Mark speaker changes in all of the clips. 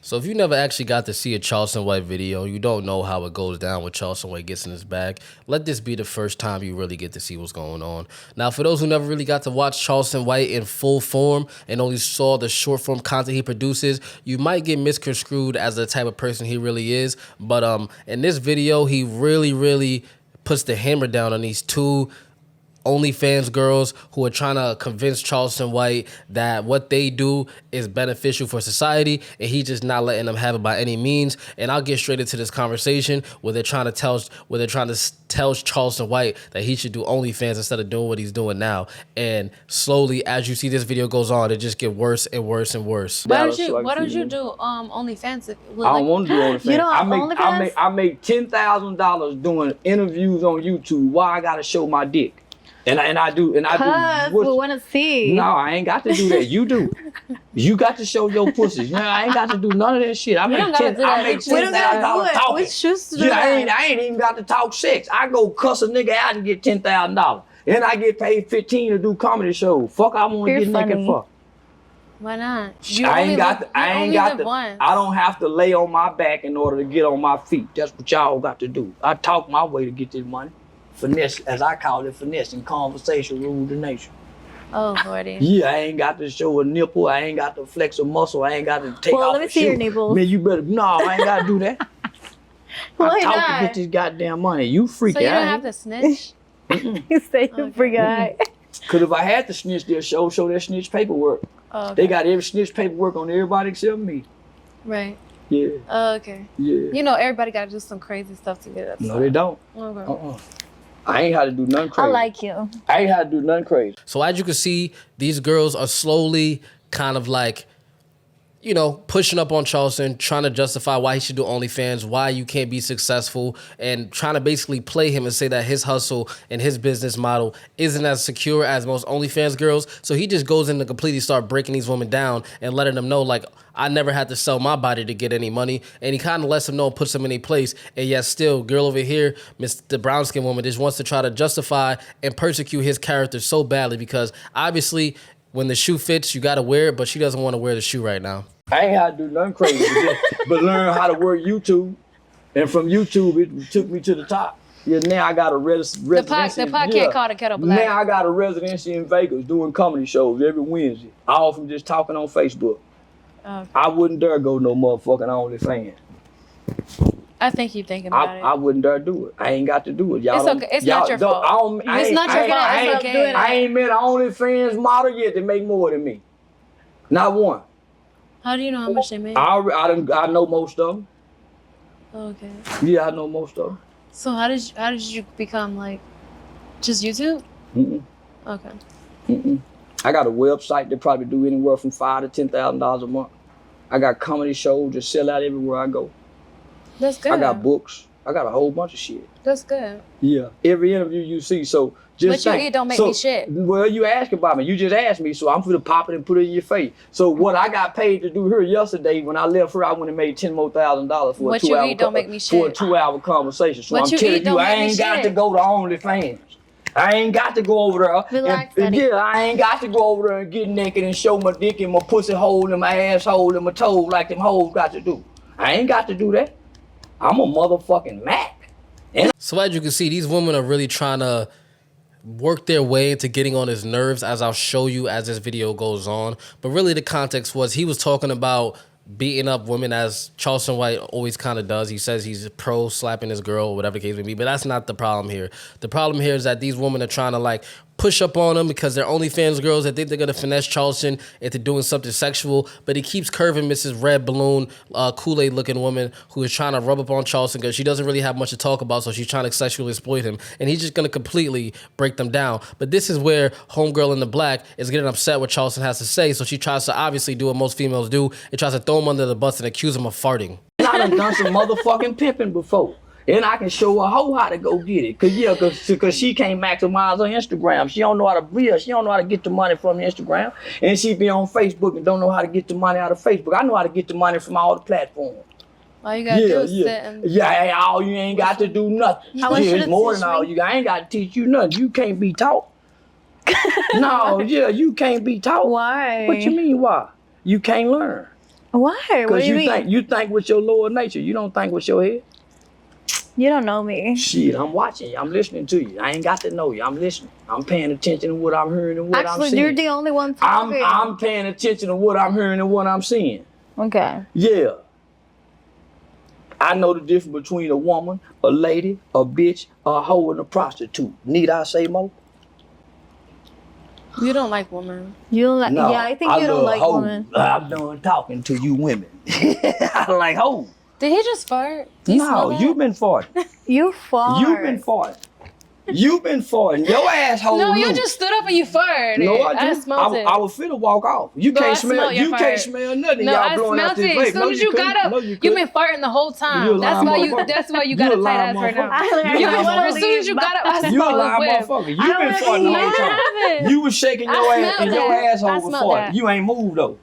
Speaker 1: So if you never actually got to see a Charleston White video, you don't know how it goes down when Charleston White gets in his bag, let this be the first time you really get to see what's going on. Now, for those who never really got to watch Charleston White in full form and only saw the short form content he produces, you might get misconstrued as the type of person he really is. But in this video, he really puts the hammer down on these two OnlyFans girls who are trying to convince Charleston White that what they do is beneficial for society, and he's just not letting them have it by any means. And I'll get straight into this conversation where they're trying to tell Charleston White that he should do OnlyFans instead of doing what he's doing now. And slowly, as you see this video goes on, it just get worse and worse and worse.
Speaker 2: Why don't you do OnlyFans?
Speaker 3: I don't want to do OnlyFans.
Speaker 2: You don't
Speaker 3: I make $10,000 doing interviews on YouTube. Why I gotta show my dick? And I do.
Speaker 2: We want to see.
Speaker 3: No, I ain't got to do that. You do. You got to show your pussies. No, I ain't got to do none of that shit. I make $10,000 talking. Yeah, I ain't even got to talk sex. I go cuss a nigga out and get $10,000. And I get paid $15 to do comedy shows. Fuck, I want to get naked for.
Speaker 2: Why not?
Speaker 3: I don't have to lay on my back in order to get on my feet. That's what y'all got to do. I talk my way to get this money. Finesse, as I call it, finesse and conversation rule the nation.
Speaker 2: Oh, Lordy.
Speaker 3: Yeah, I ain't got to show a nipple. I ain't got to flex a muscle. I ain't got to take off
Speaker 2: let me see your nipples.
Speaker 3: Man, you better, no, I ain't got to do that. I talk to get this goddamn money. You freak out.
Speaker 2: So you don't have to snitch?
Speaker 4: You say you freak out.
Speaker 3: Because if I had to snitch, they'll show their snitch paperwork.
Speaker 2: Oh, okay.
Speaker 3: They got every snitch paperwork on everybody except me.
Speaker 2: Right.
Speaker 3: Yeah.
Speaker 2: Oh, okay.
Speaker 3: Yeah.
Speaker 2: You know, everybody got to do some crazy stuff to get up.
Speaker 3: No, they don't.
Speaker 2: Okay.
Speaker 3: I ain't had to do nothing crazy.
Speaker 4: I like you.
Speaker 3: I ain't had to do nothing crazy.
Speaker 1: So as you can see, these girls are slowly kind of like, you know, pushing up on Charleston, trying to justify why he should do OnlyFans, why you can't be successful, and trying to basically play him and say that his hustle and his business model isn't as secure as most OnlyFans girls. So he just goes in to completely start breaking these women down and letting them know, like, I never had to sell my body to get any money. And he kind of lets them know and puts them in a place. And yet still, girl over here, the brown-skinned woman, just wants to try to justify and persecute his character so badly because obviously when the shoe fits, you got to wear it, but she doesn't want to wear the shoe right now.
Speaker 3: I ain't had to do nothing crazy, but learn how to work YouTube. And from YouTube, it took me to the top. Yeah, now I got a residency.
Speaker 2: The pot can't call the kettle black.
Speaker 3: Now I got a residency in Vegas doing comedy shows every Wednesday. All from just talking on Facebook.
Speaker 2: Okay.
Speaker 3: I wouldn't dare go no motherfucking OnlyFans.
Speaker 2: I think you're thinking about it.
Speaker 3: I wouldn't dare do it. I ain't got to do it. Y'all
Speaker 2: it's okay. It's not your fault. It's not your fault. It's okay.
Speaker 3: I ain't met an OnlyFans model yet that make more than me. Not one.
Speaker 2: How do you know how much they make?
Speaker 3: I know most of them.
Speaker 2: Okay.
Speaker 3: Yeah, I know most of them.
Speaker 2: So how did you become like just YouTube? Okay.
Speaker 3: I got a website that probably do anywhere from $5,000 to $10,000 a month. I got comedy shows that sell out everywhere I go.
Speaker 2: That's good.
Speaker 3: I got books. I got a whole bunch of shit.
Speaker 2: That's good.
Speaker 3: Yeah. Every interview you see, so just
Speaker 2: But you don't make me shit.
Speaker 3: Well, you ask about me. You just asked me, so I'm finna pop it and put it in your face. So what I got paid to do here yesterday, when I left here, I went and made $10,000 more for a 2-hour
Speaker 2: don't make me shit.
Speaker 3: for a 2-hour conversation. So I'm telling you, I ain't got to go to OnlyFans. I ain't got to go over there.
Speaker 2: Relax,
Speaker 3: I ain't got to go over there and get naked and show my dick and my pussy hole and my asshole and my toes like them hoes got to do. I ain't got to do that. I'm a motherfucking Mac.
Speaker 1: So as you can see, these women are really trying to work their way into getting on his nerves, as I'll show you as this video goes on. But really the context was he was talking about beating up women, as Charleston White always kind of does. He says he's pro slapping his girl or whatever the case may be, but that's not the problem here. The problem here is that these women are trying to like push up on him because they're OnlyFans girls that think they're going to finesse Charleston into doing something sexual, but he keeps curving Mrs. Red Balloon, Kool-Aid looking woman who is trying to rub up on Charleston because she doesn't really have much to talk about, so she's trying to sexually exploit him, and he's just going to completely break them down. But this is where homegirl in the black is getting upset what Charleston has to say, so she tries to obviously do what most females do. It tries to throw him under the bus and accuse him of farting.
Speaker 3: And I done some motherfucking pimping before. And I can show a hoe how to go get it. Cause she can't maximize her Instagram. She don't know how to build. She don't know how to get the money from Instagram. And she be on Facebook and don't know how to get the money out of Facebook. I know how to get the money from all the platforms.
Speaker 2: All you gotta do is sit and...
Speaker 3: Yeah, all you ain't got to do nothing. It's more than all you got. I ain't got to teach you nothing. You can't be taught. No, you can't be taught.
Speaker 4: Why?
Speaker 3: What you mean why? You can't learn.
Speaker 4: Why? What do you mean?
Speaker 3: You think with your lower nature. You don't think with your head.
Speaker 4: You don't know me.
Speaker 3: Shit, I'm watching you. I'm listening to you. I ain't got to know you. I'm listening. I'm paying attention to what I'm hearing and what I'm seeing.
Speaker 4: Actually, you're the only one talking.
Speaker 3: I'm paying attention to what I'm hearing and what I'm seeing.
Speaker 4: Okay.
Speaker 3: Yeah. I know the difference between a woman, a lady, a bitch, a hoe, and a prostitute. Need I say more?
Speaker 2: You don't like women.
Speaker 4: You don't like?
Speaker 3: No,
Speaker 4: yeah, I think you don't like
Speaker 3: hoes.
Speaker 4: women.
Speaker 3: I'm done talking to you women. I like hoes.
Speaker 2: Did he just fart? Do you smell
Speaker 3: No,
Speaker 2: that?
Speaker 3: you've been farting.
Speaker 4: You fart.
Speaker 3: You've been farting. You've been farting. Your asshole.
Speaker 2: No, you
Speaker 3: loose.
Speaker 2: just stood up and you farted.
Speaker 3: No, I
Speaker 2: I
Speaker 3: didn't.
Speaker 2: smelled it.
Speaker 3: I was finna walk off. You
Speaker 2: Bro,
Speaker 3: can't
Speaker 2: I
Speaker 3: smell.
Speaker 2: smelled your
Speaker 3: You
Speaker 2: fart.
Speaker 3: can't smell nothing.
Speaker 2: No,
Speaker 3: Y'all
Speaker 2: I
Speaker 3: blowing out
Speaker 2: smelled
Speaker 3: this
Speaker 2: it.
Speaker 3: vape.
Speaker 2: As soon
Speaker 3: No,
Speaker 2: as you got
Speaker 3: couldn't.
Speaker 2: up,
Speaker 3: No, you
Speaker 2: you've
Speaker 3: couldn't.
Speaker 2: been farting the whole time.
Speaker 3: You a
Speaker 2: That's
Speaker 3: lying
Speaker 2: why you.
Speaker 3: motherfucker.
Speaker 2: That's why you
Speaker 3: You
Speaker 2: got
Speaker 3: a
Speaker 2: a tight
Speaker 3: lying
Speaker 2: ass right now.
Speaker 3: motherfucker.
Speaker 2: You
Speaker 3: a lying
Speaker 2: as soon as you got up, I
Speaker 3: You a
Speaker 2: smelled
Speaker 3: lying
Speaker 2: the whip.
Speaker 3: motherfucker. You been farting the whole time.
Speaker 2: haven't.
Speaker 3: You was shaking your
Speaker 2: I
Speaker 3: ass and
Speaker 2: smelled
Speaker 3: your
Speaker 2: that. I
Speaker 3: asshole was
Speaker 2: smelled
Speaker 3: farting.
Speaker 2: that.
Speaker 3: You ain't moved though.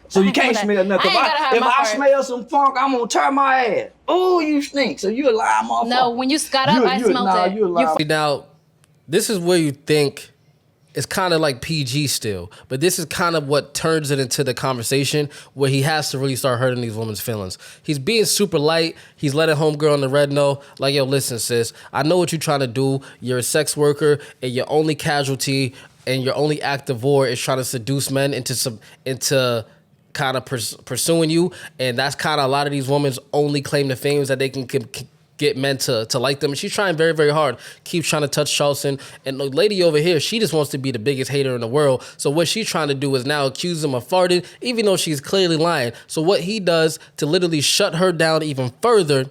Speaker 3: So you can't
Speaker 2: that.
Speaker 3: smell nothing.
Speaker 2: I ain't gotta have
Speaker 3: If
Speaker 2: my
Speaker 3: I
Speaker 2: fart.
Speaker 3: smell some funk, I'm gonna tear my ass. Oh, you stink. So you a lying motherfucker.
Speaker 2: No, when you got up, I smelled it.
Speaker 3: You a lying.
Speaker 1: Now, this is where you think it's kind of like PG still, but this is kind of what turns it into the conversation where he has to really start hurting these women's feelings. He's being super light. He's letting homegirl on the red know, like, yo, listen, sis, I know what you're trying to do. You're a sex worker, and your only casualty and your only act of war is trying to seduce men into kind of pursuing you, and that's kind of a lot of these women's only claim to fame is that they can get men to like them. And she's trying very, very hard, keeps trying to touch Charleston. And the lady over here, she just wants to be the biggest hater in the world. So what she's trying to do is now accuse him of farting, even though she's clearly lying. So what he does to literally shut her down even further,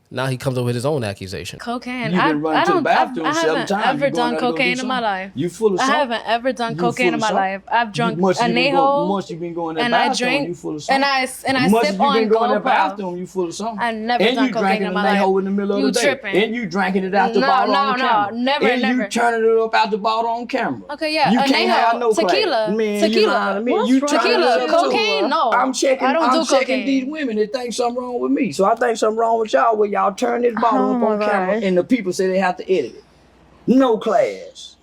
Speaker 1: now he comes up with his own accusation.
Speaker 2: Cocaine.
Speaker 3: You've been running to the bathroom
Speaker 2: I
Speaker 3: 7
Speaker 2: haven't
Speaker 3: times.
Speaker 2: ever
Speaker 3: You going
Speaker 2: done
Speaker 3: out to go do
Speaker 2: cocaine in my
Speaker 3: something?
Speaker 2: life.
Speaker 3: You full of
Speaker 2: I
Speaker 3: something?
Speaker 2: haven't ever done
Speaker 3: You
Speaker 2: cocaine
Speaker 3: full
Speaker 2: in
Speaker 3: of
Speaker 2: my
Speaker 3: something?
Speaker 2: life. I've drunk
Speaker 3: Once you
Speaker 2: anejo,
Speaker 3: been going in that
Speaker 2: and I
Speaker 3: bathroom,
Speaker 2: drink,
Speaker 3: you full of
Speaker 2: and
Speaker 3: something.
Speaker 2: I
Speaker 3: Once
Speaker 2: sip
Speaker 3: you
Speaker 2: on
Speaker 3: been going in
Speaker 2: Glow
Speaker 3: that
Speaker 2: Puff.
Speaker 3: bathroom, you full of something.
Speaker 2: I never
Speaker 3: and
Speaker 2: done
Speaker 3: you
Speaker 2: cocaine
Speaker 3: drinking
Speaker 2: in
Speaker 3: the
Speaker 2: my life.
Speaker 3: Neho in the middle
Speaker 2: You
Speaker 3: of the day.
Speaker 2: tripping.
Speaker 3: And you drinking it out the
Speaker 2: No,
Speaker 3: bottle
Speaker 2: no,
Speaker 3: on
Speaker 2: no,
Speaker 3: camera.
Speaker 2: never,
Speaker 3: and
Speaker 2: never.
Speaker 3: you turning it up out the bottle on camera.
Speaker 2: Okay, yeah,
Speaker 3: You can't
Speaker 2: anejo,
Speaker 3: have no
Speaker 2: tequila,
Speaker 3: class. Man,
Speaker 2: tequila.
Speaker 3: You lying to me.
Speaker 4: What's
Speaker 3: You
Speaker 4: wrong
Speaker 3: turning
Speaker 2: Tequila,
Speaker 3: it up too.
Speaker 2: cocaine, no.
Speaker 3: I'm checking.
Speaker 2: I don't
Speaker 3: I'm
Speaker 2: do
Speaker 3: checking
Speaker 2: cocaine.
Speaker 3: these women that think something wrong with me. So I think something wrong with y'all where y'all turn this bottle
Speaker 4: Oh
Speaker 3: up on
Speaker 4: my
Speaker 3: camera
Speaker 4: gosh.
Speaker 3: and the people say they have to edit it. No class.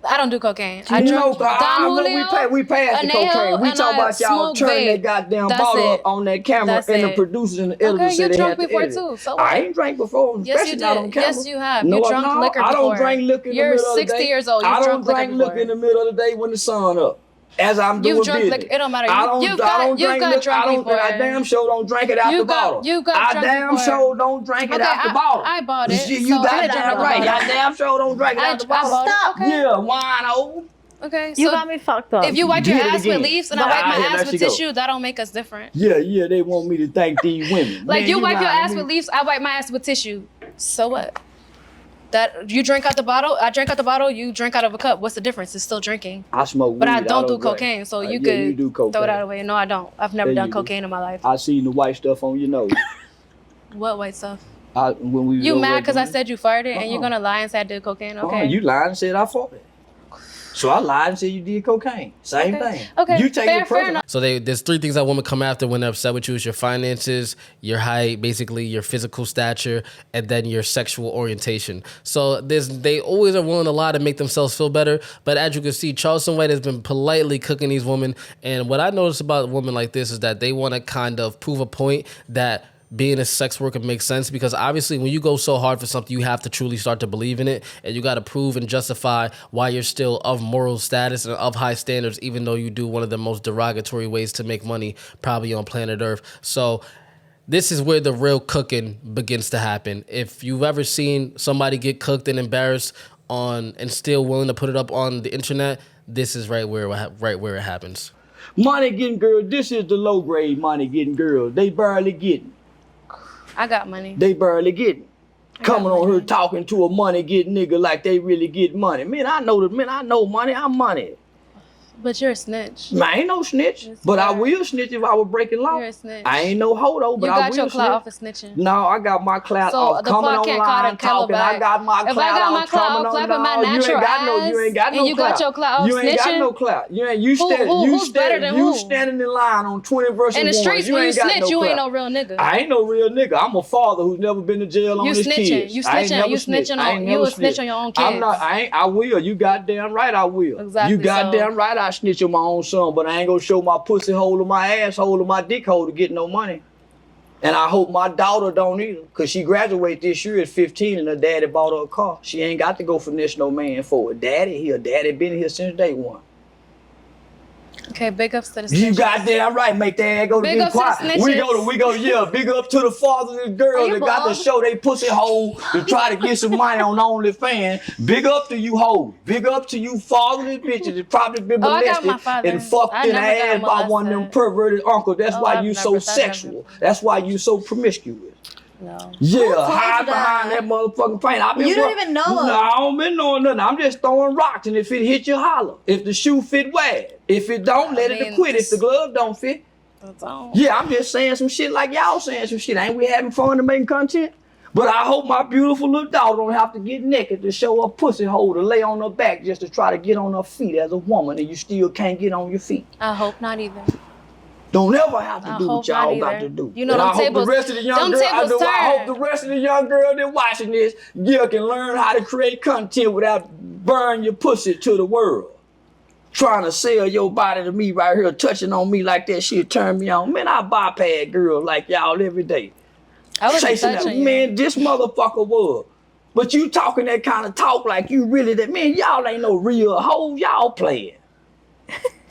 Speaker 2: I don't do cocaine. I
Speaker 3: No,
Speaker 2: drink Don
Speaker 3: look,
Speaker 2: Julio,
Speaker 3: we passed the
Speaker 2: anejo,
Speaker 3: cocaine. We
Speaker 2: and
Speaker 3: talk
Speaker 2: I
Speaker 3: about y'all
Speaker 2: smoke
Speaker 3: turning
Speaker 2: vape.
Speaker 3: that goddamn
Speaker 2: That's
Speaker 3: bottle
Speaker 2: it.
Speaker 3: up on that camera
Speaker 2: That's
Speaker 3: and the
Speaker 2: it.
Speaker 3: producers and the editors
Speaker 2: Okay,
Speaker 3: say
Speaker 2: you
Speaker 3: they
Speaker 2: drunk
Speaker 3: had to
Speaker 2: before
Speaker 3: edit it.
Speaker 2: too, so
Speaker 3: I
Speaker 2: what?
Speaker 3: ain't drank before,
Speaker 2: Yes,
Speaker 3: especially
Speaker 2: you
Speaker 3: not on
Speaker 2: did.
Speaker 3: camera.
Speaker 2: Yes, you have.
Speaker 3: No,
Speaker 2: You drunk liquor
Speaker 3: I don't
Speaker 2: before.
Speaker 3: drink liquor in the
Speaker 2: You're
Speaker 3: middle of the day.
Speaker 2: 60 years old. You
Speaker 3: I don't
Speaker 2: drunk liquor
Speaker 3: drink liquor in the middle of the day when the sun up. As I'm doing
Speaker 2: You've drunk
Speaker 3: business.
Speaker 2: liquor. It don't matter.
Speaker 3: I don't
Speaker 2: You've
Speaker 3: drink
Speaker 2: got
Speaker 3: liquor.
Speaker 2: drunk
Speaker 3: I don't.
Speaker 2: before.
Speaker 3: I damn sure don't drink it out the bottle.
Speaker 2: You got
Speaker 3: I
Speaker 2: drunk
Speaker 3: damn
Speaker 2: before.
Speaker 3: sure don't drink it
Speaker 2: Okay,
Speaker 3: out the bottle.
Speaker 2: I bought it.
Speaker 3: You
Speaker 2: so
Speaker 3: got
Speaker 2: I
Speaker 3: that
Speaker 2: drunk
Speaker 3: right.
Speaker 2: about
Speaker 3: I
Speaker 2: it.
Speaker 3: damn sure don't drink it
Speaker 2: I
Speaker 3: out the bottle.
Speaker 2: bought it.
Speaker 4: Stop.
Speaker 2: Okay.
Speaker 3: Yeah, wino.
Speaker 2: Okay.
Speaker 4: You
Speaker 2: So
Speaker 4: got me fucked up.
Speaker 2: if you wipe your
Speaker 3: Did it
Speaker 2: ass with
Speaker 3: again.
Speaker 2: leaves and I wipe my
Speaker 3: Yeah,
Speaker 2: ass
Speaker 3: there
Speaker 2: with
Speaker 3: she go.
Speaker 2: tissue, that don't make us different.
Speaker 3: Yeah, they want me to thank these women.
Speaker 2: Like
Speaker 3: Man,
Speaker 2: you wipe your
Speaker 3: lying to
Speaker 2: ass
Speaker 3: me.
Speaker 2: with leaves, I wipe my ass with tissue. So what? That you drink out the bottle, I drink out the bottle, you drink out of a cup. What's the difference? It's still drinking.
Speaker 3: I smoke weed.
Speaker 2: But I don't do
Speaker 3: drink.
Speaker 2: cocaine, so you
Speaker 3: Yeah,
Speaker 2: could
Speaker 3: you do cocaine.
Speaker 2: throw that away. No, I don't. I've never
Speaker 3: Yeah,
Speaker 2: done
Speaker 3: you do.
Speaker 2: cocaine in my life.
Speaker 3: I seen the white stuff on your nose.
Speaker 2: What white stuff?
Speaker 3: When we was
Speaker 2: You
Speaker 3: over
Speaker 2: mad
Speaker 3: at
Speaker 2: because I
Speaker 3: the-
Speaker 2: said you farted and you're
Speaker 3: Uh-uh.
Speaker 2: gonna lie and say I did cocaine? Okay.
Speaker 3: You lied and said I fought it. So I lied and said you did cocaine. Same
Speaker 2: Okay.
Speaker 3: thing.
Speaker 2: Okay,
Speaker 3: You take
Speaker 2: fair
Speaker 3: it personal.
Speaker 2: enough.
Speaker 1: So there's 3 things that women come after when they're upset with you. It's your finances, your height, basically your physical stature, and then your sexual orientation. So they always are willing to lie to make themselves feel better. But as you can see, Charleston White has been politely cooking these women. And what I notice about women like this is that they want to kind of prove a point that being a sex worker makes sense, because obviously when you go so hard for something, you have to truly start to believe in it, and you got to prove and justify why you're still of moral status and of high standards, even though you do one of the most derogatory ways to make money probably on planet Earth. So this is where the real cooking begins to happen. If you've ever seen somebody get cooked and embarrassed and still willing to put it up on the internet, this is right where it happens.
Speaker 3: Money getting girls. This is the low grade money getting girls. They barely getting.
Speaker 2: I got money.
Speaker 3: They barely getting. Coming on
Speaker 2: money.
Speaker 3: here talking to a money getting nigga like they really get money. Man, I know money. I'm money.
Speaker 2: But you're a snitch.
Speaker 3: Man, I ain't no snitch,
Speaker 2: It's
Speaker 3: but I
Speaker 2: fair.
Speaker 3: will snitch if I was breaking law.
Speaker 2: You're a snitch.
Speaker 3: I ain't no hoe though, but
Speaker 2: You
Speaker 3: I
Speaker 2: got
Speaker 3: will
Speaker 2: your clout
Speaker 3: snitch.
Speaker 2: off of snitching.
Speaker 3: No, I got my clout
Speaker 2: So
Speaker 3: off
Speaker 2: the
Speaker 3: coming
Speaker 2: clock can't
Speaker 3: online
Speaker 2: call
Speaker 3: talking.
Speaker 2: back.
Speaker 3: I got my
Speaker 2: If
Speaker 3: clout
Speaker 2: I got my
Speaker 3: off
Speaker 2: clout
Speaker 3: coming
Speaker 2: off
Speaker 3: on.
Speaker 2: clapping my
Speaker 3: No, you
Speaker 2: natural
Speaker 3: ain't got no. You ain't got
Speaker 2: ass,
Speaker 3: no
Speaker 2: and you got
Speaker 3: clout.
Speaker 2: your clout off
Speaker 3: You ain't got
Speaker 2: snitching?
Speaker 3: no clout. You
Speaker 2: who's better than who?
Speaker 3: standing in line on 20 versus
Speaker 2: In the
Speaker 3: 1.
Speaker 2: streets, when you
Speaker 3: ain't got
Speaker 2: snitch, you
Speaker 3: clout.
Speaker 2: ain't no real nigga.
Speaker 3: I ain't no real nigga. I'm a father who's never been to jail on
Speaker 2: You
Speaker 3: his
Speaker 2: snitching.
Speaker 3: kids.
Speaker 2: You
Speaker 3: I ain't
Speaker 2: snitching.
Speaker 3: never
Speaker 2: You
Speaker 3: snitched.
Speaker 2: snitching
Speaker 3: I
Speaker 2: on-
Speaker 3: ain't
Speaker 2: you
Speaker 3: never
Speaker 2: a snitch
Speaker 3: snitched.
Speaker 2: on your own
Speaker 3: I'm
Speaker 2: kids.
Speaker 3: not. I will. You goddamn right I will.
Speaker 2: Exactly,
Speaker 3: You goddamn
Speaker 2: so
Speaker 3: right I I snitch on my own son, but I ain't gonna show my pussy hole or my asshole or my dick hole to get no money. And I hope my daughter don't either, because she graduated this year at 15 and her daddy bought her a car. She ain't got to go finesse no man for it. Daddy been here since day one.
Speaker 2: Okay, big ups to the
Speaker 3: You
Speaker 2: snitches.
Speaker 3: goddamn right, make that ass go to
Speaker 2: Big
Speaker 3: get
Speaker 2: ups to the
Speaker 3: quiet. We go, yeah, big up to the fathers and girls
Speaker 4: you
Speaker 3: that got to
Speaker 4: bald?
Speaker 3: show they pussy hole to try to get some money on OnlyFans. Big up to you hoes. Big up to you fatherless bitches that probably been
Speaker 2: Oh, I got my
Speaker 3: molested
Speaker 2: father.
Speaker 3: and fucked
Speaker 2: I
Speaker 3: in the
Speaker 2: never got
Speaker 3: ass by one of them
Speaker 2: molested.
Speaker 3: perverted uncles. That's
Speaker 2: Oh,
Speaker 3: why
Speaker 2: I've
Speaker 3: you
Speaker 2: never
Speaker 3: so
Speaker 2: done that.
Speaker 3: sexual. That's why you so promiscuous.
Speaker 2: No.
Speaker 3: Yeah,
Speaker 4: told
Speaker 3: hide
Speaker 4: you
Speaker 3: behind that
Speaker 4: that?
Speaker 3: motherfucking paint. I been
Speaker 4: You don't even know
Speaker 3: No,
Speaker 4: us.
Speaker 3: I don't been knowing nothing. I'm just throwing rocks, and if it hit you, holler. If the shoe fit, wear it. If it don't, let it
Speaker 2: mean,
Speaker 3: quit. If the glove don't fit,
Speaker 2: That's all.
Speaker 3: yeah, I'm just saying some shit like y'all saying some shit. Ain't we having fun and making content? But I hope my beautiful little daughter don't have to get naked to show her pussy hole to lay on her back just to try to get on her feet as a woman, and you still can't get on your feet.
Speaker 2: I hope not either.
Speaker 3: Don't ever have to
Speaker 2: I
Speaker 3: do
Speaker 2: hope
Speaker 3: what y'all
Speaker 2: not
Speaker 3: got
Speaker 2: either.
Speaker 3: to do.
Speaker 2: You know
Speaker 3: And
Speaker 2: them
Speaker 3: I hope
Speaker 2: tables-
Speaker 3: the rest of the young
Speaker 2: them
Speaker 3: girls,
Speaker 2: tables
Speaker 3: I hope
Speaker 2: turn.
Speaker 3: the rest of the young girls that watching this, yeah, can learn how to create content without burn your pussy to the world. Trying to sell your body to me right here, touching on me like that shit turn me on. Man, I bypass girls like y'all every day.
Speaker 2: I wasn't
Speaker 3: Chasing that,
Speaker 2: touching you.
Speaker 3: man, this motherfucker was. But you talking that kind of talk like you really that, man, y'all ain't no real hoes, y'all playing.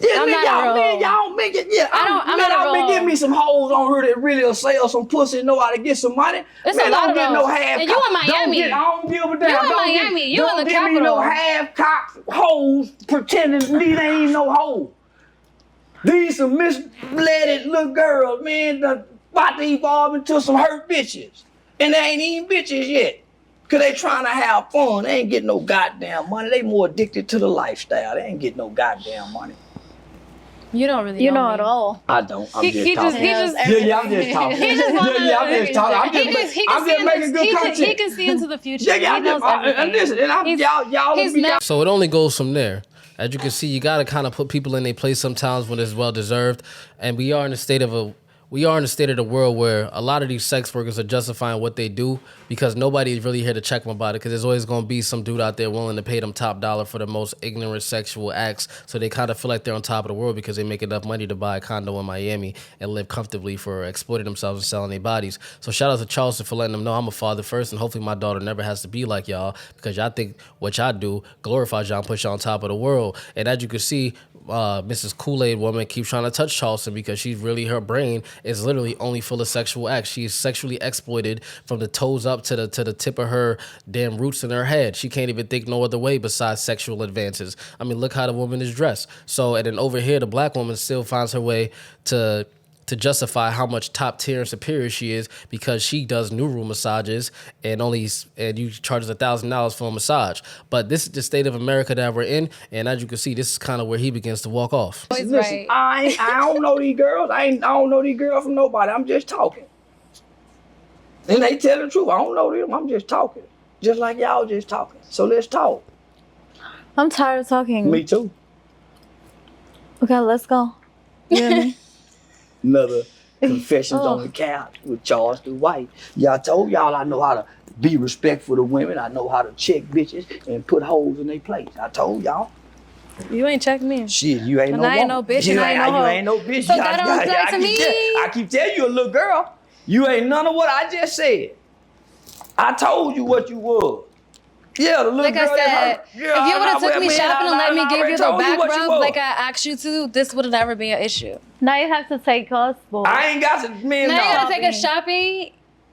Speaker 3: Yeah,
Speaker 2: I'm
Speaker 3: man,
Speaker 2: not a
Speaker 3: y'all,
Speaker 2: real
Speaker 3: man,
Speaker 2: hoe.
Speaker 3: y'all make it, yeah.
Speaker 2: I'm
Speaker 3: man,
Speaker 2: not a
Speaker 3: I'll
Speaker 2: real
Speaker 3: be give
Speaker 2: hoe.
Speaker 3: me some hoes on her that really will sell some pussy and know how to get some money.
Speaker 2: It's
Speaker 3: man,
Speaker 2: a lot
Speaker 3: don't
Speaker 2: of
Speaker 3: get no
Speaker 2: those.
Speaker 3: half
Speaker 2: And you in Miami.
Speaker 3: I don't give a damn.
Speaker 2: You in
Speaker 3: Don't
Speaker 2: Miami. You
Speaker 3: don't
Speaker 2: in the
Speaker 3: give me no
Speaker 2: capital.
Speaker 3: half-cocked hoes pretending these ain't no hoes. These some misled little girls, man, about to evolve into some hurt bitches. And they ain't even bitches yet. Cause they trying to have fun. They ain't getting no goddamn money. They more addicted to the lifestyle. They ain't getting no goddamn money.
Speaker 2: You don't really
Speaker 4: You
Speaker 2: know
Speaker 4: know
Speaker 2: me.
Speaker 4: it all.
Speaker 3: I don't. I'm
Speaker 2: He
Speaker 3: just
Speaker 2: just
Speaker 3: talking.
Speaker 2: he just
Speaker 3: Yeah, I'm just talking.
Speaker 2: He just wanna-
Speaker 3: I'm just talking. I'm
Speaker 2: he
Speaker 3: just
Speaker 2: can see
Speaker 3: making good
Speaker 2: he
Speaker 3: content.
Speaker 2: can see into the future.
Speaker 3: Yeah,
Speaker 2: He knows everything.
Speaker 3: and listen, and
Speaker 2: He's-
Speaker 3: y'all
Speaker 2: he's
Speaker 3: be
Speaker 2: never-
Speaker 1: So it only goes from there. As you can see, you gotta kind of put people in their place sometimes when it's well deserved. And we are in a state of the world where a lot of these sex workers are justifying what they do because nobody is really here to check them about it. Because there's always going to be some dude out there willing to pay them top dollar for the most ignorant sexual acts. So they kind of feel like they're on top of the world because they make enough money to buy a condo in Miami and live comfortably for exploiting themselves and selling their bodies. So shout out to Charleston for letting them know I'm a father first, and hopefully my daughter never has to be like y'all because y'all think what y'all do glorifies y'all and puts y'all on top of the world. And as you can see, Mrs. Kool-Aid woman keeps trying to touch Charleston because she's really, her brain is literally only full of sexual acts. She is sexually exploited from the toes up to the tip of her damn roots in her head. She can't even think no other way besides sexual advances. I mean, look how the woman is dressed. So, and then over here, the black woman still finds her way to justify how much top tier and superior she is because she does neural massages and you charges $1,000 for a massage. But this is the state of America that we're in, and as you can see, this is kind of where he begins to walk off.
Speaker 2: He's
Speaker 3: Listen,
Speaker 2: right.
Speaker 3: I don't know these girls. I don't know these girls from nobody. I'm just talking. And they tell the truth. I don't know them. I'm just talking. Just like y'all just talking. So let's talk.
Speaker 4: I'm tired of talking.
Speaker 3: Me too.
Speaker 4: Okay, let's go. You and me?
Speaker 3: Another Confessions on the Couch with Charleston White. Y'all told y'all I know how to be respectful to women. I know how to check bitches and put holes in their place. I told y'all.
Speaker 2: You ain't checked me.
Speaker 3: Shit, you ain't
Speaker 2: And
Speaker 3: no
Speaker 2: I ain't
Speaker 3: woman.
Speaker 2: no bitch
Speaker 3: You
Speaker 2: and I ain't no hoe.
Speaker 3: ain't no bitch.
Speaker 2: So that don't apply to me.
Speaker 3: I keep telling you a little girl. You ain't none of what I just said. I told you what you was. Yeah, the little
Speaker 2: Like
Speaker 3: girl
Speaker 2: I said, if you would have took me shopping and let me give you the back rub like I asked you to, this would have never been an issue.
Speaker 4: Now you have to take us, boy.
Speaker 3: I ain't got to, man.
Speaker 2: Now
Speaker 3: no.
Speaker 2: you gotta take us shopping.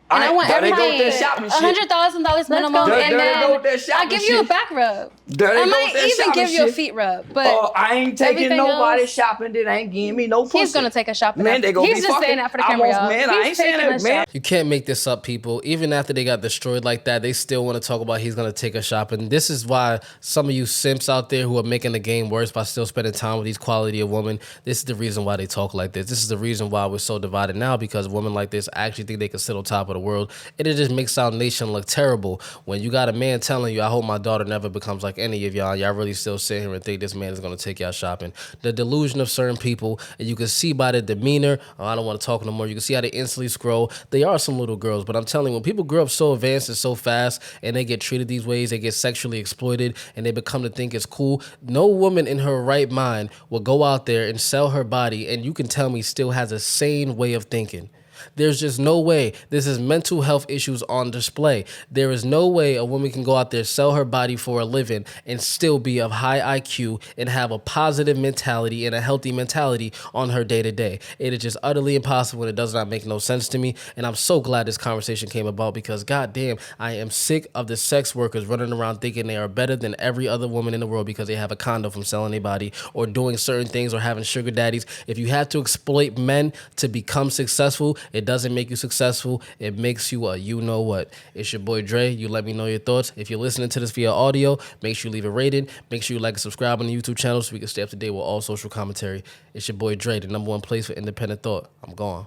Speaker 2: And I want
Speaker 3: there they go
Speaker 2: everybody
Speaker 3: with that shopping shit.
Speaker 2: $100,000 minimum,
Speaker 3: There-
Speaker 2: and
Speaker 3: there they go with that
Speaker 2: then
Speaker 3: shopping
Speaker 2: I give you a
Speaker 3: shit.
Speaker 2: back rub.
Speaker 3: There they
Speaker 2: I
Speaker 3: go
Speaker 2: might
Speaker 3: with that
Speaker 2: even
Speaker 3: shopping
Speaker 2: give you a
Speaker 3: shit.
Speaker 2: feet rub, but
Speaker 3: I ain't taking
Speaker 2: everything
Speaker 3: nobody
Speaker 2: else-
Speaker 3: shopping that ain't giving me no pussy.
Speaker 2: he's gonna take us shopping.
Speaker 3: Man, they gonna
Speaker 2: he's
Speaker 3: be
Speaker 2: just
Speaker 3: fucking.
Speaker 2: saying that for the
Speaker 3: I
Speaker 2: camera,
Speaker 3: want-
Speaker 2: y'all.
Speaker 3: man, I
Speaker 2: He's
Speaker 3: ain't saying
Speaker 2: taking
Speaker 3: that,
Speaker 2: us
Speaker 3: man.
Speaker 2: shopping.
Speaker 1: You can't make this up, people. Even after they got destroyed like that, they still want to talk about he's going to take us shopping. This is why some of you simps out there who are making the game worse by still spending time with these quality of women, this is the reason why they talk like this. This is the reason why we're so divided now, because women like this actually think they can sit on top of the the world. It just makes our nation look terrible when you got a man telling you, I hope my daughter never becomes like any of y'all. Y'all really still sit here and think this man is going to take y'all shopping. The delusion of certain people, and you can see by the demeanor, I don't want to talk no more. You can see how they instantly scroll. They are some little girls, but I'm telling you, when people grow up so advanced and so fast and they get treated these ways, they get sexually exploited and they become to think it's cool. No woman in her right mind will go out there and sell her body, and you can tell me still has a sane way of thinking. There's just no way. This is mental health issues on display. There is no way a woman can go out there, sell her body for a living, and still be of high IQ and have a positive mentality and a healthy mentality on her day to day. It is just utterly impossible, and it does not make no sense to me. And I'm so glad this conversation came about because, goddamn, I am sick of the sex workers running around thinking they are better than every other woman in the world because they have a condo from selling their body or doing certain things or having sugar daddies. If you have to exploit men to become successful, it doesn't make you successful. It makes you a you-know-what. It's your boy Dre. You let me know your thoughts. If you're listening to this via audio, make sure you leave a rating. Make sure you like and subscribe on the YouTube channel so we can stay up to date with all social commentary. It's your boy Dre, the #1 place for independent thought. I'm gone.